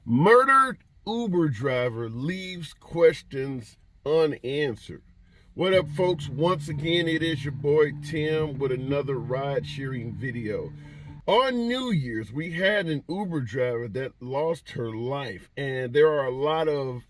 Murdered Uber driver leaves questions unanswered. What up, folks? Once again, it is your boy Tim with another ride sharing video. On New Year's, we had an Uber driver that lost her life, and there are a lot of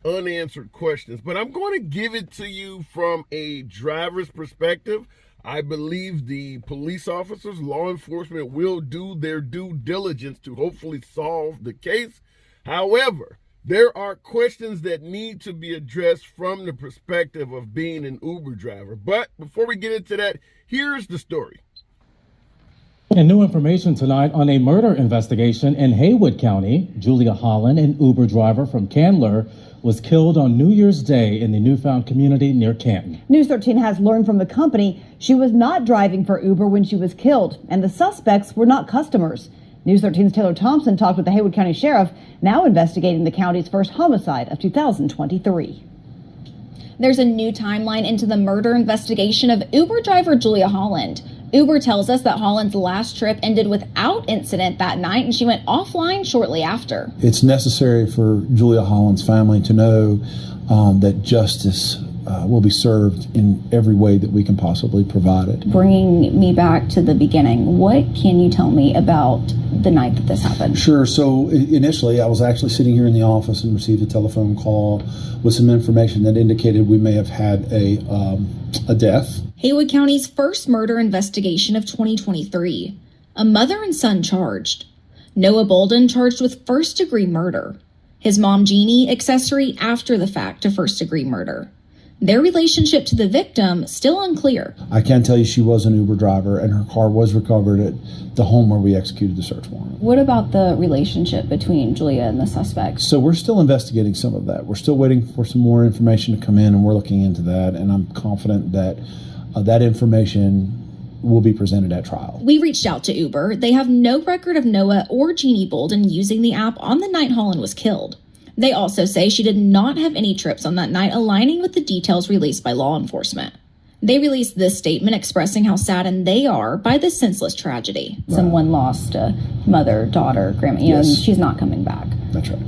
unanswered questions, but I'm going to give it to you from a driver's perspective. I believe the police officers, law enforcement, will do their due diligence to hopefully solve the case. However, there are questions that need to be addressed from the perspective of being an Uber driver. But before we get into that, here's the story. And new information tonight on a murder investigation in Haywood County. Julia Holland, an Uber driver from Candler, was killed on New Year's Day in the Newfound community near Canton. News 13 has learned from the company she was not driving for Uber when she was killed, and the suspects were not customers. News 13's Taylor Thompson talked with the Haywood County Sheriff, now investigating the county's first homicide of 2023. There's a new timeline into the murder investigation of Uber driver Julia Holland. Uber tells us that Holland's last trip ended without incident that night, and she went offline shortly after. It's necessary for Julia Holland's family to know that justice will be served in every way that we can possibly provide it. Bringing me back to the beginning, what can you tell me about the night that this happened? Sure. So initially, I was actually sitting here in the office and received a telephone call with some information that indicated we may have had a death. Haywood County's first murder investigation of 2023. A mother and son charged. Noah Bolden charged with first-degree murder. His mom, Jeannie, accessory after the fact to first-degree murder. Their relationship to the victim still unclear. I can tell you she was an Uber driver, and her car was recovered at the home where we executed the search warrant. What about the relationship between Julia and the suspect? So we're still investigating some of that. We're still waiting for some more information to come in, and we're looking into that, and I'm confident that that information will be presented at trial. We reached out to Uber. They have no record of Noah or Jeannie Bolden using the app on the night Holland was killed. They also say she did not have any trips on that night, aligning with the details released by law enforcement. They released this statement expressing how saddened they are by this senseless tragedy. Right. Someone lost a mother, daughter, grandma, Yes. and she's not coming back. That's right.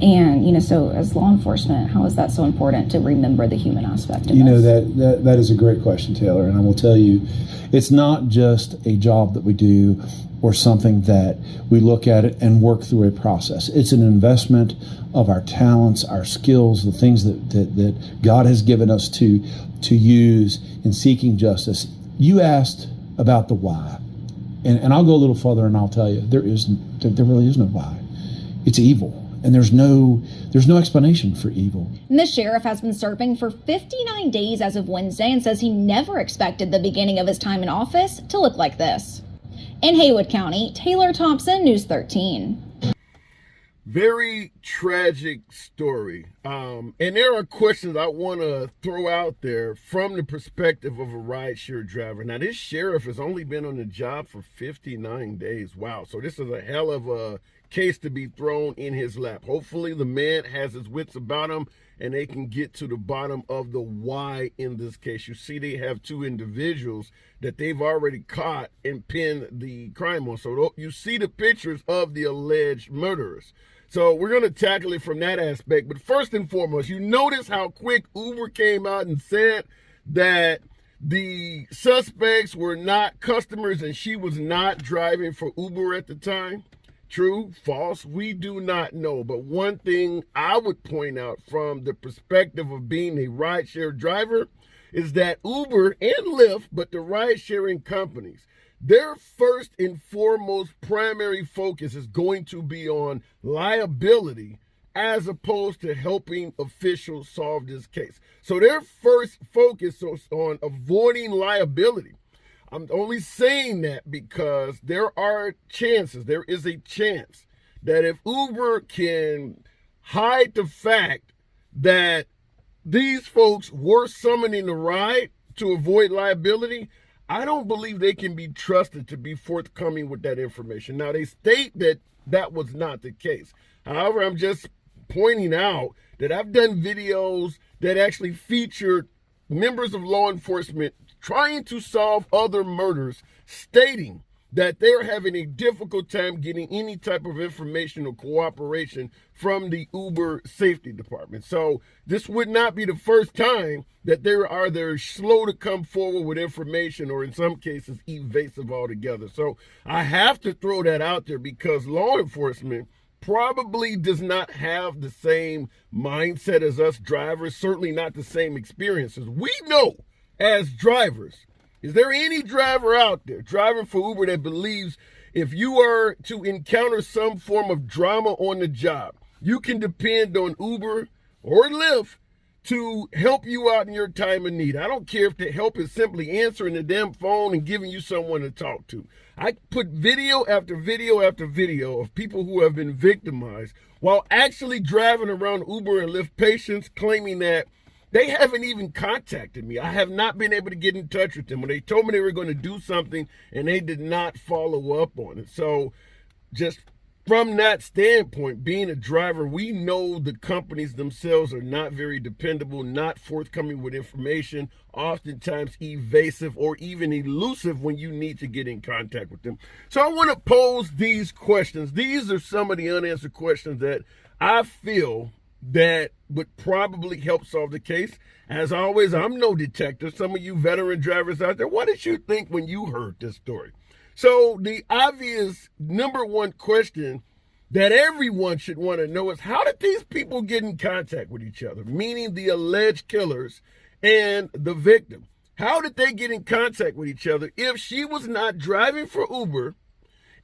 And, so as law enforcement, how is that so important to remember the human aspect of this? That is a great question, Taylor. And I will tell you, it's not just a job that we do or something that we look at it and work through a process. It's an investment of our talents, our skills, the things that God has given us to use in seeking justice. You asked about the why. And I'll go a little further and I'll tell you, there really is no why. It's evil. And there's no explanation for evil. And the sheriff has been serving for 59 days as of Wednesday and says he never expected the beginning of his time in office to look like this. In Haywood County, Taylor Thompson, News 13. Very tragic story. And there are questions I want to throw out there from the perspective of a rideshare driver. Now, this sheriff has only been on the job for 59 days. Wow. So this is a hell of a case to be thrown in his lap. Hopefully the man has his wits about him and they can get to the bottom of the why in this case. You see, they have two individuals that they've already caught and pinned the crime on. So you see the pictures of the alleged murderers. So we're going to tackle it from that aspect. But first and foremost, you notice how quick Uber came out and said that the suspects were not customers and she was not driving for Uber at the time. True, false, we do not know. But one thing I would point out from the perspective of being a rideshare driver is that Uber and Lyft, but the ride-sharing companies, their first and foremost primary focus is going to be on liability as opposed to helping officials solve this case. So their first focus is on avoiding liability. I'm only saying that because there is a chance that if Uber can hide the fact that these folks were summoning the ride to avoid liability, I don't believe they can be trusted to be forthcoming with that information. Now, they state that that was not the case. However, I'm just pointing out that I've done videos that actually featured members of law enforcement trying to solve other murders, stating that they're having a difficult time getting any type of information or cooperation from the Uber safety department. So this would not be the first time that they're slow to come forward with information, or in some cases evasive altogether. So I have to throw that out there because law enforcement probably does not have the same mindset as us drivers, certainly not the same experiences. We know as drivers, is there any driver out there driving for Uber that believes if you are to encounter some form of drama on the job, you can depend on Uber or Lyft to help you out in your time of need? I don't care if the help is simply answering the damn phone and giving you someone to talk to. I put video after video after video of people who have been victimized while actually driving around Uber and Lyft patients claiming that they haven't even contacted me. I have not been able to get in touch with them when they told me they were going to do something and they did not follow up on it. So just from that standpoint, being a driver, we know the companies themselves are not very dependable, not forthcoming with information, oftentimes evasive or even elusive when you need to get in contact with them. So I want to pose these questions. These are some of the unanswered questions that I feel that would probably help solve the case. As always, I'm no detective. Some of you veteran drivers out there, what did you think when you heard this story? So the obvious number one question that everyone should want to know is, how did these people get in contact with each other? Meaning the alleged killers and the victim. How did they get in contact with each other if she was not driving for Uber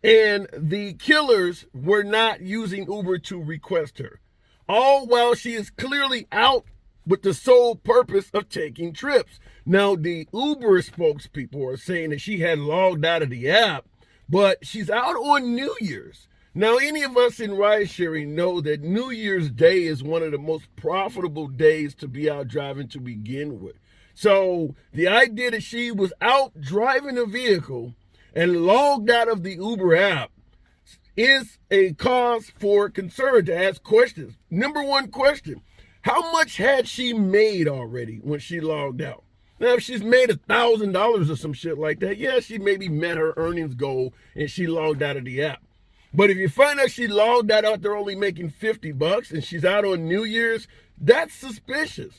and the killers were not using Uber to request her? All while she is clearly out with the sole purpose of taking trips. Now, the Uber spokespeople are saying that she had logged out of the app, but she's out on New Year's. Now, any of us in ride sharing know that New Year's Day is one of the most profitable days to be out driving to begin with. So the idea that she was out driving a vehicle and logged out of the Uber app is a cause for concern, to ask questions. Number one question, how much had she made already when she logged out? Now, if she's made $1,000 or some shit like that, yeah, she maybe met her earnings goal and she logged out of the app. But if you find out she logged out there only making $50 and she's out on New Year's, that's suspicious.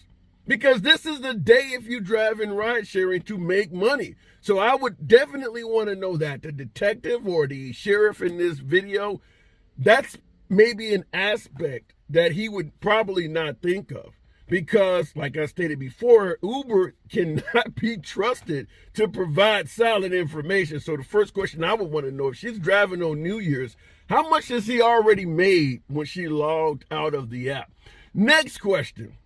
Because this is the day if you drive in ride sharing to make money. So I would definitely want to know that. The detective or the sheriff in this video, that's maybe an aspect that he would probably not think of. Because, like I stated before, Uber cannot be trusted to provide solid information. So the first question I would want to know, if she's driving on New Year's, how much has he already made when she logged out of the app? Next question.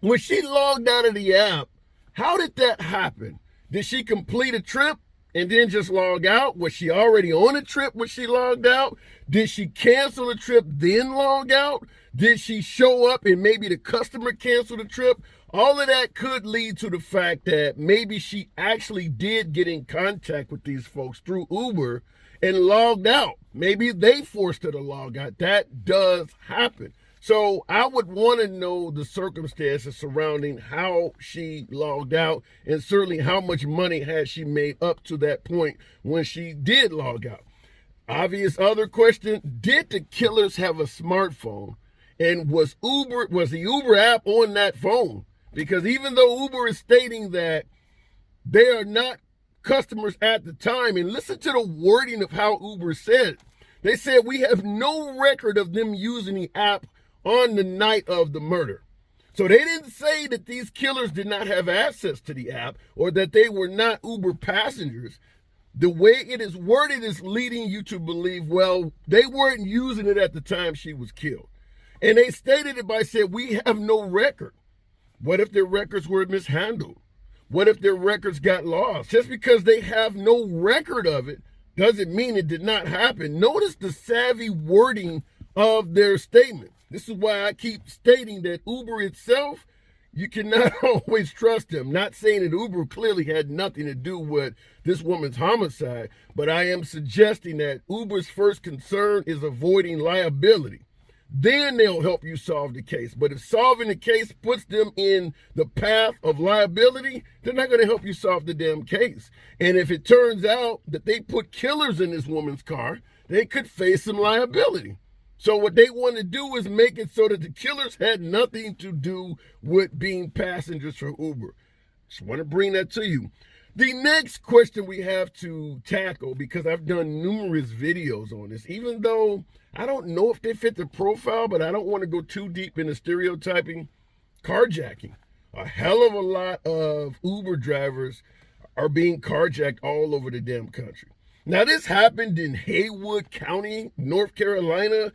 When she logged out of the app, how did that happen? Did she complete a trip and then just log out? Was she already on a trip when she logged out? Did she cancel a trip then log out? Did she show up and maybe the customer canceled the trip? All of that could lead to the fact that maybe she actually did get in contact with these folks through Uber and logged out. Maybe they forced her to log out. That does happen. So I would want to know the circumstances surrounding how she logged out, and certainly how much money had she made up to that point when she did log out. Obvious other question, did the killers have a smartphone? And was the Uber app on that phone? Because even though Uber is stating that they are not customers at the time, and listen to the wording of how Uber said it. They said, we have no record of them using the app on the night of the murder. So they didn't say that these killers did not have access to the app or that they were not Uber passengers. The way it is worded is leading you to believe, well, they weren't using it at the time she was killed. And they stated it by saying, we have no record. What if their records were mishandled? What if their records got lost? Just because they have no record of it doesn't mean it did not happen. Notice the savvy wording of their statement. This is why I keep stating that Uber itself, you cannot always trust them. Not saying that Uber clearly had nothing to do with this woman's homicide, but I am suggesting that Uber's first concern is avoiding liability. then they'll help you solve the case. But if solving the case puts them in the path of liability, they're not going to help you solve the damn case. And if it turns out that they put killers in this woman's car, they could face some liability. So what they want to do is make it so that the killers had nothing to do with being passengers for Uber. Just want to bring that to you. The next question we have to tackle, because I've done numerous videos on this, even though I don't know if they fit the profile, but I don't want to go too deep into stereotyping. Carjacking. A hell of a lot of Uber drivers are being carjacked all over the damn country. Now, this happened in Haywood County, North Carolina.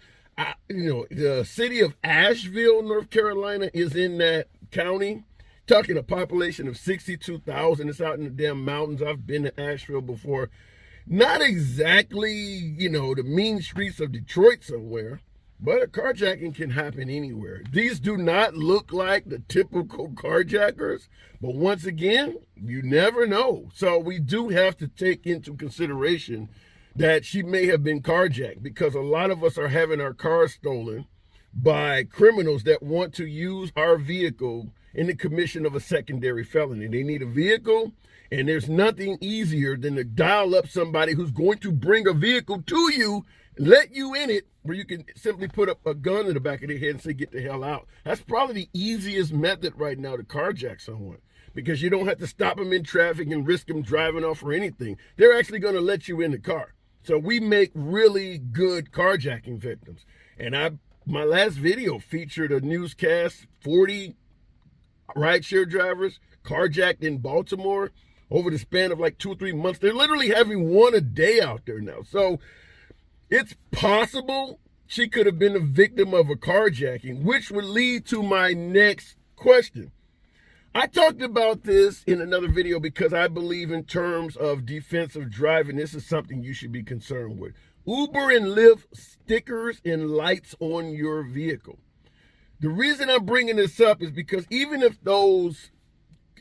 The city of Asheville, North Carolina is in that county. Talking a population of 62,000. It's out in the damn mountains. I've been to Asheville before. Not exactly, the mean streets of Detroit somewhere, but a carjacking can happen anywhere. These do not look like the typical carjackers, but once again, you never know. So we do have to take into consideration that she may have been carjacked, because a lot of us are having our cars stolen by criminals that want to use our vehicle in the commission of a secondary felony. They need a vehicle, and there's nothing easier than to dial up somebody who's going to bring a vehicle to you, let you in it, where you can simply put up a gun in the back of their head and say, get the hell out. That's probably the easiest method right now to carjack someone, because you don't have to stop them in traffic and risk them driving off or anything. They're actually going to let you in the car. So we make really good carjacking victims. And my last video featured a newscast, 40 rideshare drivers carjacked in Baltimore over the span of like 2 or 3 months. They're literally having one a day out there now. So it's possible she could have been a victim of a carjacking, which would lead to my next question. I talked about this in another video because I believe in terms of defensive driving, this is something you should be concerned with. Uber and Lyft stickers and lights on your vehicle. The reason I'm bringing this up is because even if those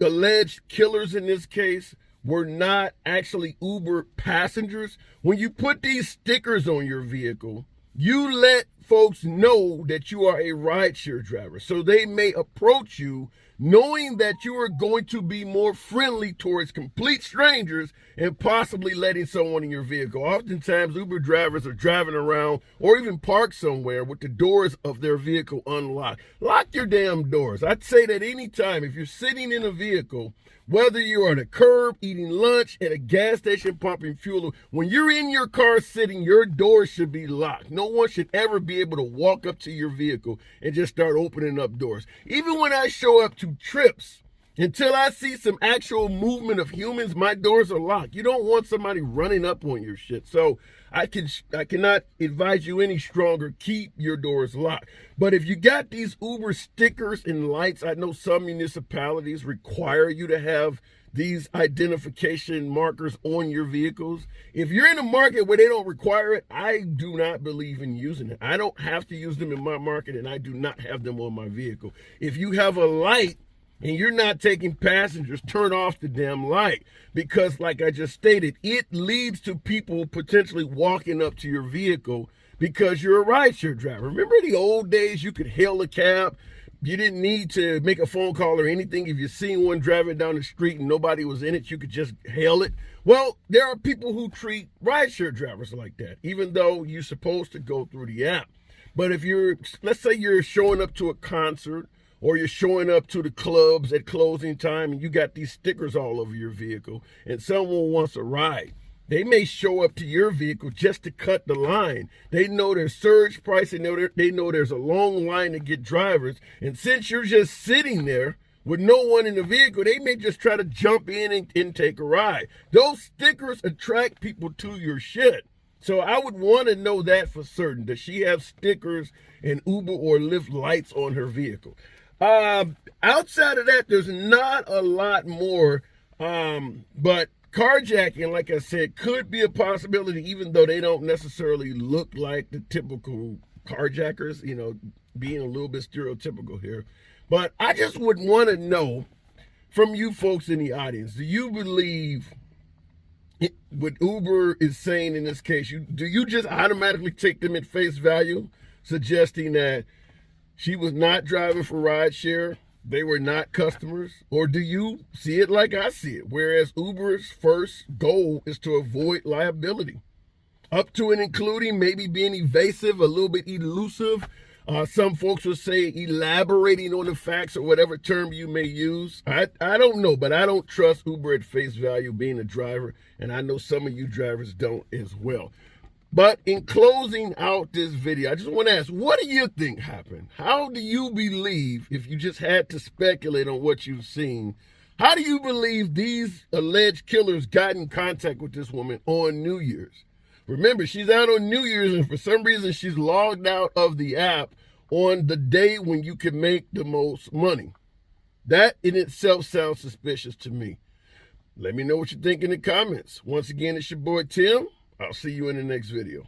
alleged killers in this case were not actually Uber passengers, when you put these stickers on your vehicle, you let folks know that you are a rideshare driver. So they may approach you knowing that you are going to be more friendly towards complete strangers and possibly letting someone in your vehicle. Oftentimes, Uber drivers are driving around or even parked somewhere with the doors of their vehicle unlocked. Lock your damn doors. I'd say that anytime, if you're sitting in a vehicle, whether you're on a curb, eating lunch, at a gas station, pumping fuel, when you're in your car sitting, your doors should be locked. No one should ever be able to walk up to your vehicle and just start opening up doors. Even when I show up to trips, until I see some actual movement of humans, my doors are locked. You don't want somebody running up on your shit. So I cannot advise you any stronger. Keep your doors locked. But if you got these Uber stickers and lights, I know some municipalities require you to have these identification markers on your vehicles. If you're in a market where they don't require it, I do not believe in using it. I don't have to use them in my market, and I do not have them on my vehicle. If you have a light and you're not taking passengers, turn off the damn light, because like I just stated, it leads to people potentially walking up to your vehicle because you're a rideshare driver. Remember the old days you could hail a cab? You didn't need to make a phone call or anything. If you seen one driving down the street and nobody was in it, you could just hail it. Well, there are people who treat rideshare drivers like that, even though you're supposed to go through the app. But if let's say you're showing up to a concert, or you're showing up to the clubs at closing time and you got these stickers all over your vehicle and someone wants a ride, they may show up to your vehicle just to cut the line. They know there's surge price, and they know there's a long line to get drivers. And since you're just sitting there with no one in the vehicle, they may just try to jump in and take a ride. Those stickers attract people to your shit. So I would want to know that for certain. Does she have stickers and Uber or Lyft lights on her vehicle? Outside of that, there's not a lot more, but carjacking, like I said, could be a possibility, even though they don't necessarily look like the typical carjackers, being a little bit stereotypical here. But I just would want to know from you folks in the audience, do you believe what Uber is saying in this case? Do you just automatically take them at face value? suggesting that she was not driving for rideshare, they were not customers? Or do you see it like I see it, whereas Uber's first goal is to avoid liability, up to and including maybe being evasive, a little bit elusive? Some folks would say elaborating on the facts, or whatever term you may use. I don't know, but I don't trust Uber at face value being a driver, and I know some of you drivers don't as well. But in closing out this video, I just want to ask, what do you think happened? How do you believe, if you just had to speculate on what you've seen, how do you believe these alleged killers got in contact with this woman on New Year's? Remember, she's out on New Year's, and for some reason, she's logged out of the app on the day when you can make the most money. That in itself sounds suspicious to me. Let me know what you think in the comments. Once again, it's your boy Tim. I'll see you in the next video.